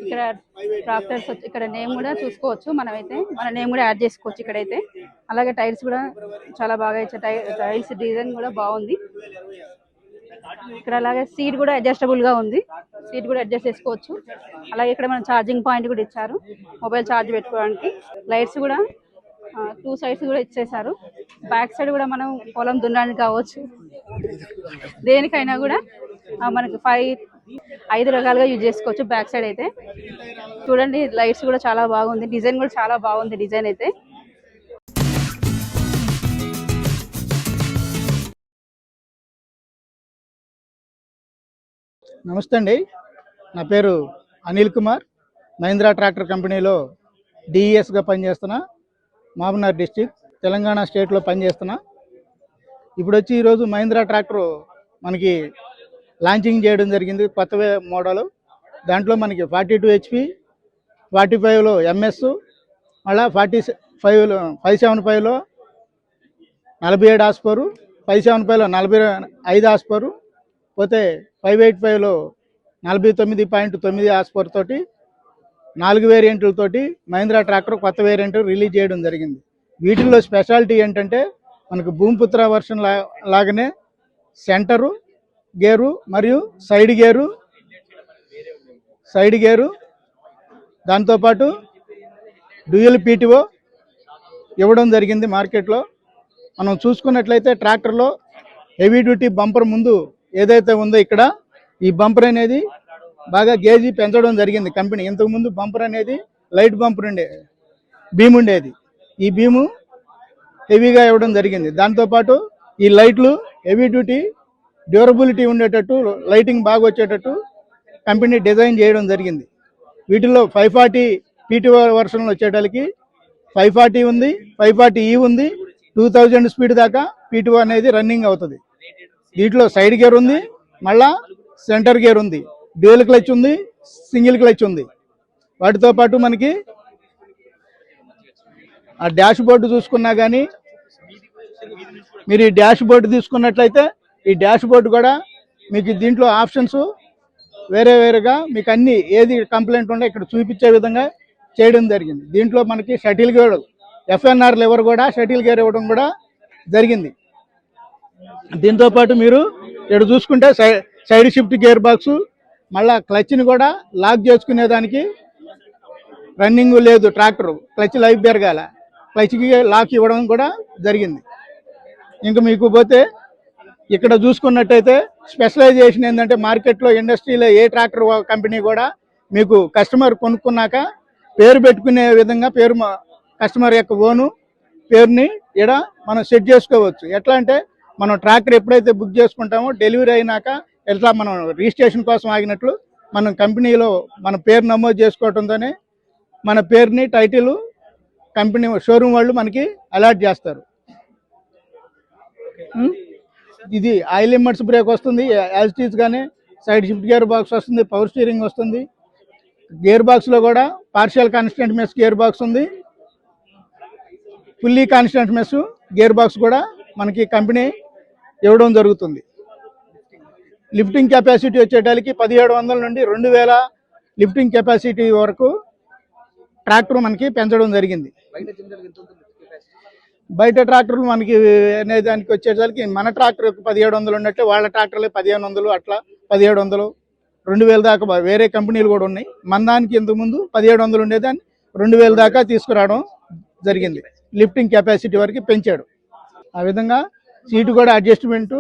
ఇక్కడ ట్రాక్టర్స్ ఇక్కడ నేమ్ కూడా చూసుకోవచ్చు. మనమైతే మన నేమ్ కూడా యాడ్ చేసుకోవచ్చు ఇక్కడైతే. అలాగే టైర్స్ కూడా చాలా బాగా ఇచ్చారు. టైర్స్ డిజైన్ కూడా బాగుంది ఇక్కడ. అలాగే సీట్ కూడా అడ్జస్టబుల్ గా ఉంది. సీట్ కూడా అడ్జస్ట్ చేసుకోవచ్చు. అలాగే ఇక్కడ మనం ఛార్జింగ్ పాయింట్ కూడా ఇచ్చారు మొబైల్ ఛార్జ్ పెట్టుకోవడానికి. లైట్స్ కూడా 2 సైడ్స్ కూడా ఇచ్చేసారు. బ్యాక్ సైడ్ కూడా మనం పొలం దున్నడానికి కావచ్చు, దేనికైనా కూడా మనకి 5 రకాలుగా యూజ్ చేసుకోవచ్చు. బ్యాక్ సైడ్ అయితే చూడండి, లైట్స్ కూడా చాలా బాగుంది. డిజైన్ కూడా చాలా బాగుంది. డిజైన్ అయితే నమస్తే అండి, నా పేరు అనిల్ కుమార్. మహీంద్రా ట్రాక్టర్ కంపెనీలో డిఈఎస్గా పనిచేస్తున్నా. మహబూబ్నగర్ డిస్టిక్ తెలంగాణ స్టేట్లో పనిచేస్తున్నా. ఇప్పుడు వచ్చి ఈరోజు మహీంద్రా ట్రాక్టర్ మనకి లాంచింగ్ చేయడం జరిగింది. కొత్త మోడల్. దాంట్లో మనకి 42 HP, 45లో MS, మళ్ళీ 575లో 47 హార్స్పవర్, 575లో 45 హార్స్పవర్, పోతే 585లో 49.9 హార్స్పవర్ తోటి 4 వేరియంట్లతోటి మహీంద్రా ట్రాక్టర్ కొత్త వేరియంట్ రిలీజ్ చేయడం జరిగింది. వీటిల్లో స్పెషాలిటీ ఏంటంటే మనకు భూమిపుత్ర వర్షన్ లాగానే సెంటరు గేరు మరియు సైడ్ గేరు, దాంతోపాటు డ్యూయల్ PTO ఇవ్వడం జరిగింది. మార్కెట్లో మనం చూసుకున్నట్లయితే ట్రాక్టర్లో హెవీ డ్యూటీ బంపర్ ముందు ఏదైతే ఉందో ఇక్కడ ఈ బంపర్ అనేది బాగా గేజీ పెంచడం జరిగింది కంపెనీ. ఇంతకుముందు బంపర్ అనేది లైట్ బంపర్ బీమ్ ఉండేది. ఈ బీము హెవీగా ఇవ్వడం జరిగింది. దాంతోపాటు ఈ లైట్లు హెవీ డ్యూటీ డ్యూరబిలిటీ ఉండేటట్టు, లైటింగ్ బాగా వచ్చేటట్టు కంపెనీ డిజైన్ చేయడం జరిగింది. వీటిలో 540 PTO వర్షన్లు వచ్చేటానికి 540 ఉంది, 540E ఉంది. 2000 స్పీడ్ దాకా PTO అనేది రన్నింగ్ అవుతుంది. వీటిలో సైడ్ గేర్ ఉంది, మళ్ళా సెంటర్ గేర్ ఉంది, డ్యూయల్ క్లచ్ ఉంది, సింగిల్ క్లచ్ ఉంది. వాటితో పాటు మనకి ఆ డాష్ బోర్డు చూసుకున్నా కానీ, మీరు ఈ డాష్ బోర్డు తీసుకున్నట్లయితే ఈ డాష్ బోర్డు కూడా మీకు దీంట్లో ఆప్షన్స్ వేరేగా మీకు అన్ని ఏది కంప్లైంట్ ఉందో ఇక్కడ చూపించే విధంగా చేయడం జరిగింది. దీంట్లో మనకి షటిల్ గేర్, FNR లెవర్ కూడా షటిల్ గేర్ ఇవ్వడం కూడా జరిగింది. దీంతోపాటు మీరు ఇక్కడ చూసుకుంటే సైడ్ షిఫ్ట్ గేర్ బాక్స్, మళ్ళా క్లచ్ని కూడా లాక్ చేసుకునేదానికి రన్నింగ్ లేదు ట్రాక్టర్, క్లచ్ లైఫ్ పెరగాల, క్లచ్కి లాక్ ఇవ్వడం కూడా జరిగింది. ఇంకా మీకు పోతే ఇక్కడ చూసుకున్నట్టయితే స్పెషలైజేషన్ ఏంటంటే మార్కెట్లో ఇండస్ట్రీలో ఏ ట్రాక్టర్ కంపెనీ కూడా మీకు కస్టమర్ కొనుక్కున్నాక పేరు పెట్టుకునే విధంగా కస్టమర్ యొక్క ఓను పేరుని ఇక్కడ మనం సెట్ చేసుకోవచ్చు. ఎట్లా అంటే మనం ట్రాక్టర్ ఎప్పుడైతే బుక్ చేసుకుంటామో డెలివరీ అయినాక ఎట్లా మనం రిజిస్ట్రేషన్ కోసం ఆగినట్లు మనం కంపెనీలో మన పేరు నమోదు చేసుకోవడంతోనే మన పేరుని టైటిల్ కంపెనీ షోరూమ్ వాళ్ళు మనకి అలాట్ చేస్తారు. ఇది ఆయిల్ ఇమ్మర్స్ బ్రేక్ వస్తుంది, యాజిటీస్గానే సైడ్ షిఫ్ట్ గేర్ బాక్స్ వస్తుంది, పవర్ స్టీరింగ్ వస్తుంది. గేర్ బాక్స్లో కూడా partial constant mesh gear box ఉంది, fully constant mesh gear box కూడా మనకి కంపెనీ ఇవ్వడం జరుగుతుంది. లిఫ్టింగ్ కెపాసిటీ వచ్చేటానికి 1700 నుండి 2000 లిఫ్టింగ్ కెపాసిటీ వరకు ట్రాక్టర్ మనకి పెంచడం జరిగింది. బయట ట్రాక్టర్లు మనకి అనేదానికి వచ్చేసరికి మన ట్రాక్టర్ 1700 ఉన్నట్టే వాళ్ళ ట్రాక్టర్లే 1500, అట్లా 1700, 2000 దాకా వేరే కంపెనీలు కూడా ఉన్నాయి. మన దానికి ఇంతకుముందు 1700 ఉండేదాన్ని 2000 దాకా తీసుకురావడం జరిగింది. లిఫ్టింగ్ కెపాసిటీ వరకు పెంచాడు. ఆ విధంగా సీటు కూడా అడ్జస్ట్మెంటు